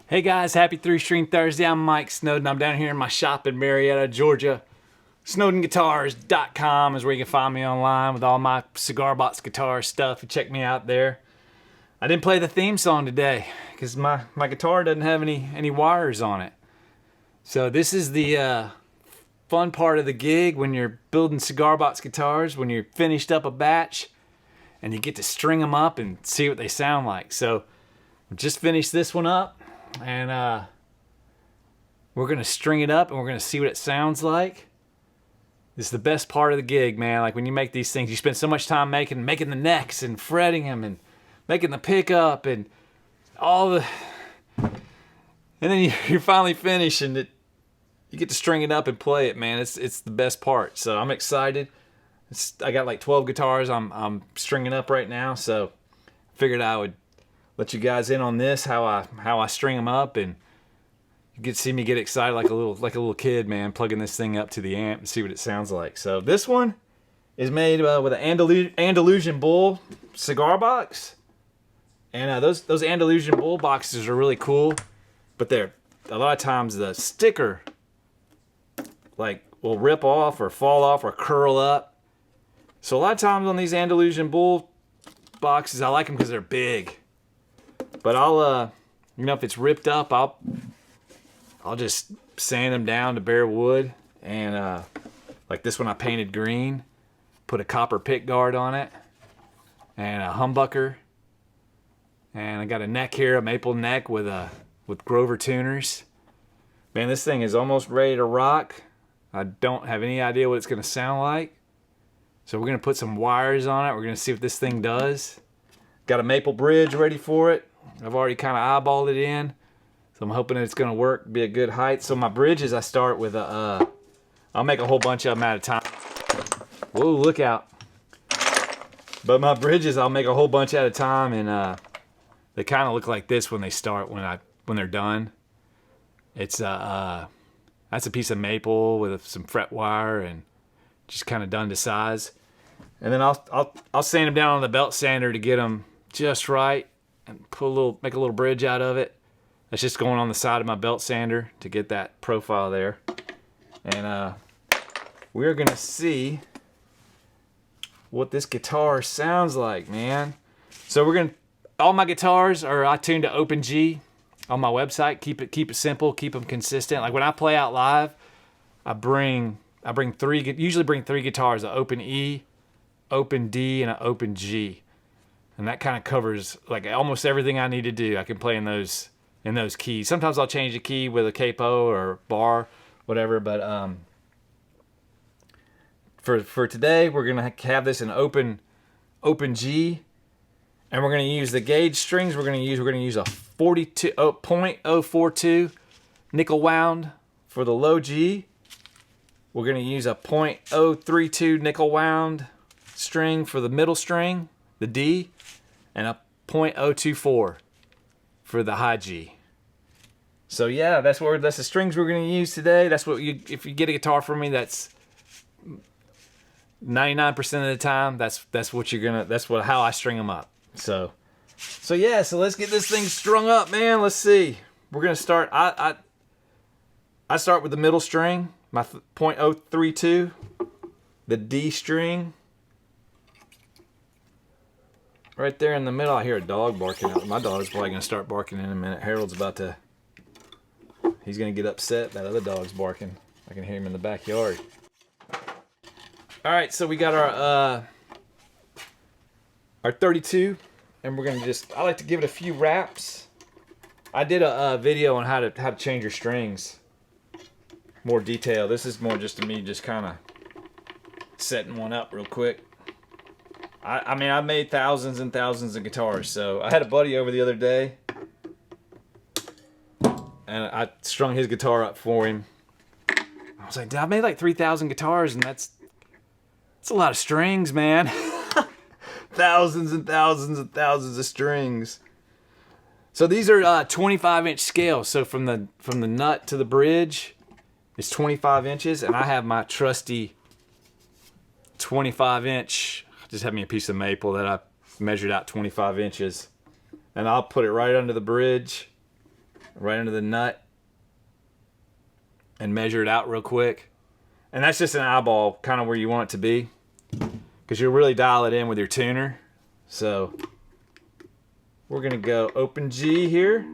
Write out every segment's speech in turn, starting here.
Hey guys, happy 3-String Thursday. I'm Mike Snowden. I'm down here in my shop in Marietta, Georgia. SnowdenGuitars.com is where you can find me online with all my cigar box guitar stuff. You check me out there. I didn't play the theme song today because my guitar doesn't have any wires on it. So this is the fun part of the gig when you're building cigar box guitars, when you're finished up a batch and you get to string them up and see what they sound like. So just finished this one up. And we're gonna string it up and we're gonna see what it sounds like. This is the best part of the gig, man. Like when you make these things, you spend so much time making the necks and fretting them and making the pickup and all the, and then you're finally finished and you get to string it up and play it, man. It's the best part. So I'm excited. I got like 12 guitars I'm stringing up right now, so figured I would let you guys in on this, how I string them up, and you get to see me get excited like a little kid, man, plugging this thing up to the amp and see what it sounds like. So this one is made with an Andalusian Bull cigar box, and those Andalusian Bull boxes are really cool, but they're a lot of times the sticker like will rip off or fall off or curl up. So a lot of times on these Andalusian Bull boxes, I like them because they're big. But I'll, if it's ripped up, I'll just sand them down to bare wood. And like this one I painted green, put a copper pick guard on it, and a humbucker. And I got a neck here, a maple neck with Grover tuners. Man, this thing is almost ready to rock. I don't have any idea what it's going to sound like. So we're going to put some wires on it. We're going to see what this thing does. Got a maple bridge ready for it. I've already kind of eyeballed it in, so I'm hoping it's going to work, be a good height. So my bridges, I start with I'll make a whole bunch of them at a time. Whoa, look out. But my bridges, I'll make a whole bunch at a time, and they kind of look like this when they start, when they're done. It's that's a piece of maple with some fret wire and just kind of done to size. And then I'll sand them down on the belt sander to get them just right. And make a little bridge out of it. That's just going on the side of my belt sander to get that profile there. And we're gonna see what this guitar sounds like, man. So all my guitars are tuned to Open G on my website. Keep it simple, keep them consistent. Like when I play out live, I usually bring three guitars: an Open E, Open D, and an Open G. And that kind of covers like almost everything I need to do. I can play in those keys. Sometimes I'll change a key with a capo or bar, whatever. But for today, we're gonna have this in open G, and we're gonna use the gauge strings. We're gonna use a 0.042 nickel wound for the low G. We're gonna use a 0.032 nickel wound string for the middle string, the D, and a 0.024 for the high G. So yeah, that's the strings we're gonna use today. That's what if you get a guitar from me, that's 99% of the time, that's how I string them up. So yeah, so let's get this thing strung up, man. Let's see. We're gonna start. I start with the middle string, my 0.032, the D string. Right there in the middle, I hear a dog barking out. My dog's probably going to start barking in a minute. Harold's he's going to get upset. That other dog's barking. I can hear him in the backyard. All right, so we got our 32, and we're going to I like to give it a few wraps. I did a video on how to change your strings. More detail. This is more just me just kind of setting one up real quick. I mean, I made thousands and thousands of guitars, so I had a buddy over the other day, and I strung his guitar up for him. I was like, I made like 3,000 guitars, and that's a lot of strings, man. Thousands and thousands and thousands of strings. So these are 25-inch scales. So from the nut to the bridge is 25 inches, and I have my trusty 25-inch. Just have me a piece of maple that I measured out 25 inches, and I'll put it right under the bridge, right under the nut and measure it out real quick. And that's just an eyeball, kind of where you want it to be, because you'll really dial it in with your tuner. So we're gonna go open G here.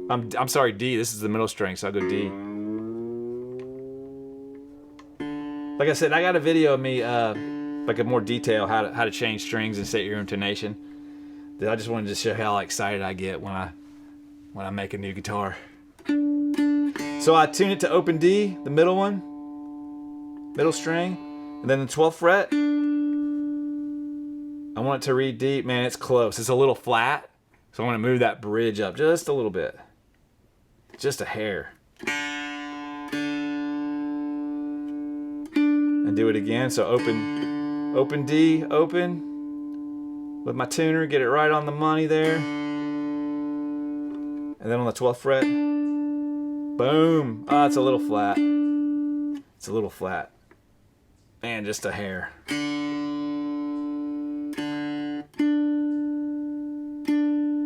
I'm sorry, D. This is the middle string, so I'll go D. Like I said, I got a video of me, like a more detail how to change strings and set your intonation. That I just wanted to show how excited I get when I make a new guitar. So I tune it to open D, the middle one, middle string, and then the 12th fret. I want it to read deep. Man, it's close. It's a little flat, so I want to move that bridge up just a little bit, just a hair. And do it again. So open D, open with my tuner, get it right on the money there. And then on the 12th fret, boom. Ah, it's a little flat. It's a little flat. Man, just a hair.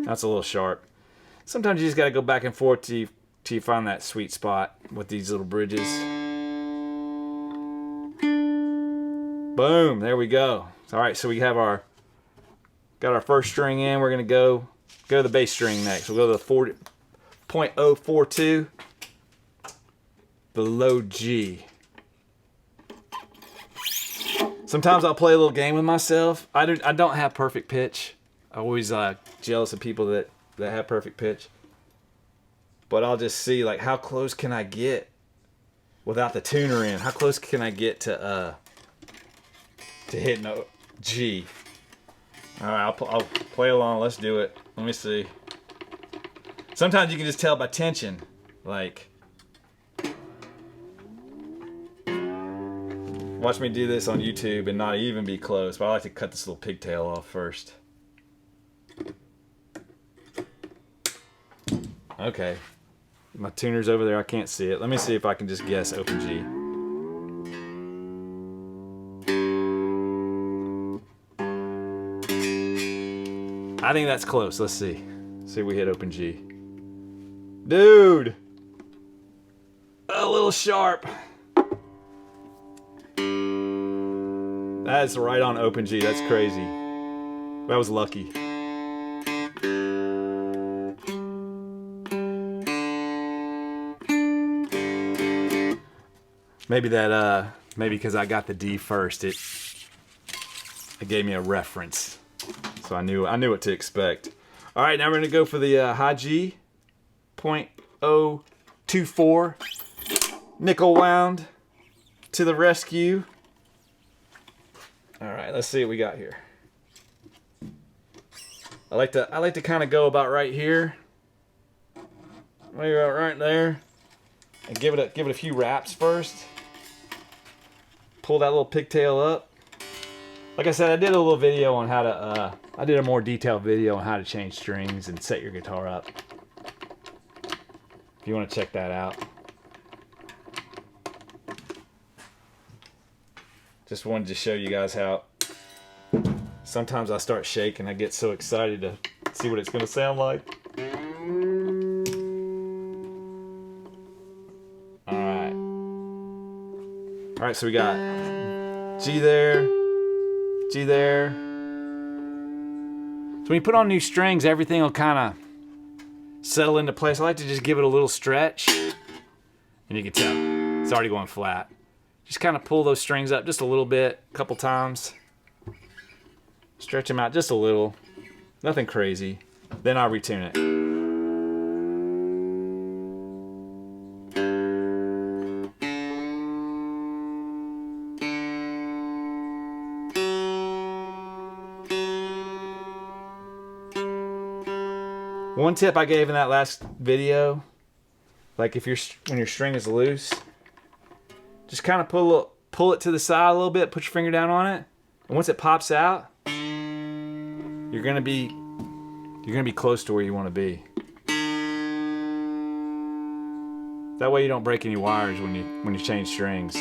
That's a little sharp. Sometimes you just gotta go back and forth till you find that sweet spot with these little bridges. Boom, there we go. All right, so we have got our first string in. We're gonna go to the bass string next. We'll go to the 40.042, the low G. Sometimes I'll play a little game with myself. I don't have perfect pitch. I'm always jealous of people that have perfect pitch. But I'll just see, like, how close can I get without the tuner in? How close can I get to hitting a G? All right, I'll play along. Let's do it. Let me see. Sometimes you can just tell by tension, like. Watch me do this on YouTube and not even be close, but I like to cut this little pigtail off first. Okay, my tuner's over there, I can't see it. Let me see if I can just guess open G. I think that's close. Let's see. See if we hit open G. Dude! A little sharp. That's right on open G. That's crazy. That was lucky. Maybe because I got the D first, it gave me a reference, so I knew what to expect. All right, now we're gonna go for the high G, 0.024, nickel wound to the rescue. All right, let's see what we got here. I like to kind of go about right here, maybe about right there, and give it a few wraps first. Pull that little pigtail up. Like I said, I did a little video on how to, I did a more detailed video on how to change strings and set your guitar up. If you want to check that out. Just wanted to show you guys how sometimes I start shaking. I get so excited to see what it's going to sound like. All right, so we got G there, G there. So when you put on new strings, everything will kind of settle into place. I like to just give it a little stretch, and you can tell it's already going flat. Just kind of pull those strings up just a little bit, a couple times. Stretch them out just a little, nothing crazy. Then I'll retune it. One tip I gave in that last video, like when your string is loose, just kind of pull it to the side a little bit, put your finger down on it, and once it pops out, you're gonna be close to where you want to be. That way you don't break any wires when you change strings.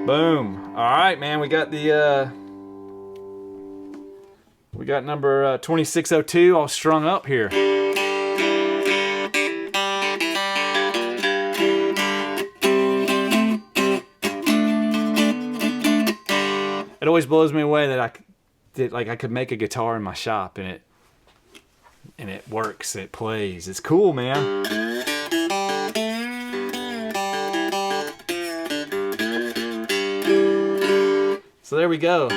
Boom. All right, man, we got got number 2602 all strung up here. It always blows me away that I could make a guitar in my shop and it works, it plays. It's cool, man. So there we go.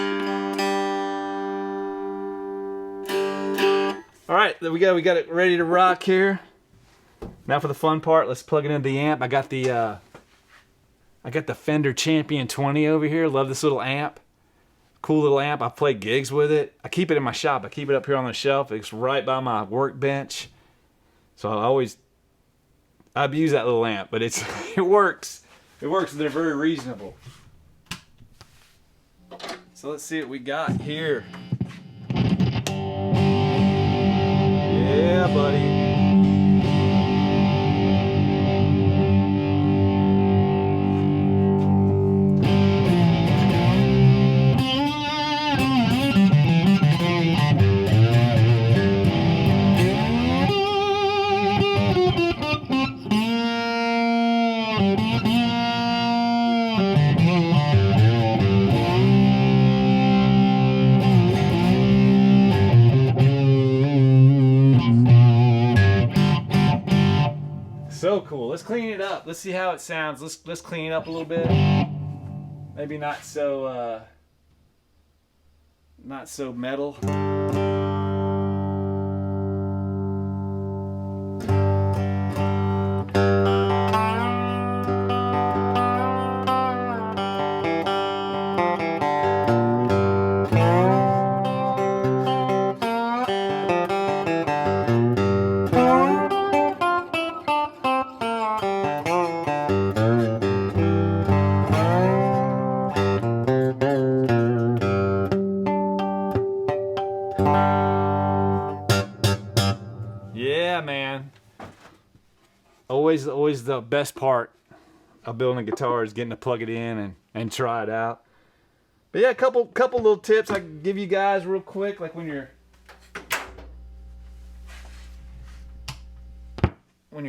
All right, there we go. We got it ready to rock here. Now for the fun part, let's plug it into the amp. I got the Fender Champion 20 over here. Love this little amp. Cool little amp. I play gigs with it. I keep it in my shop. I keep it up here on the shelf. It's right by my workbench. So I abuse that little amp, but it works. It works. They're very reasonable. So let's see what we got here. Yeah, buddy. So cool. Let's clean it up. Let's see how it sounds. Let's clean it up a little bit. Maybe not so metal. Yeah, man. Always the best part of building a guitar is getting to plug it in and try it out. But yeah, a couple little tips I can give you guys real quick, like when you're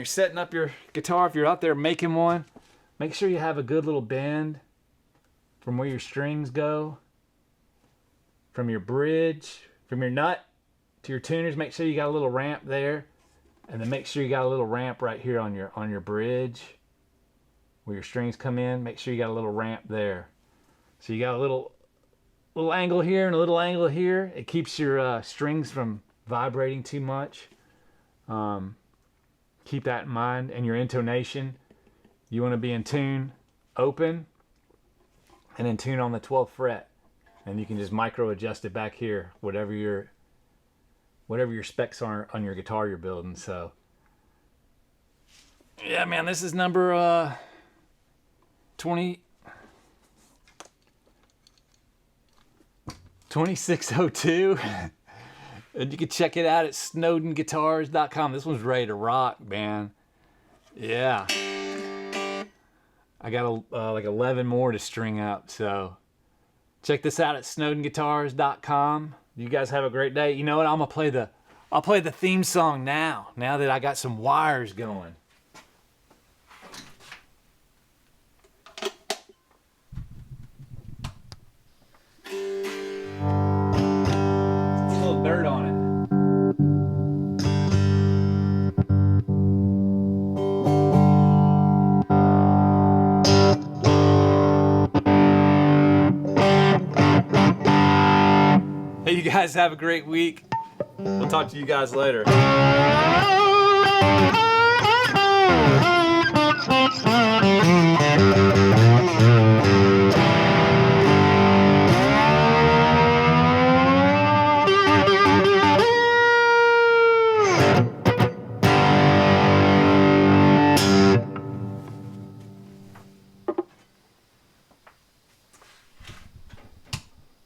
setting up your guitar, if you're out there making one, make sure you have a good little bend from where your strings go, from your bridge, from your nut to your tuners. Make sure you got a little ramp there, and then make sure you got a little ramp right here on your bridge where your strings come in. Make sure you got a little ramp there. So you got a little angle here and a little angle here. It keeps your strings from vibrating too much. Keep that in mind. And your intonation, you want to be in tune open and in tune on the 12th fret. And you can just micro adjust it back here, whatever your specs are on your guitar you're building. So yeah, man, this is number 2602. And you can check it out at snowdenguitars.com. This one's ready to rock, man. Yeah. I got like 11 more to string up, so check this out at snowdenguitars.com. You guys have a great day. You know what? I'll play the theme song now that I got some wires going. A little dirt on it. Hey, you guys have a great week. We'll talk to you guys later.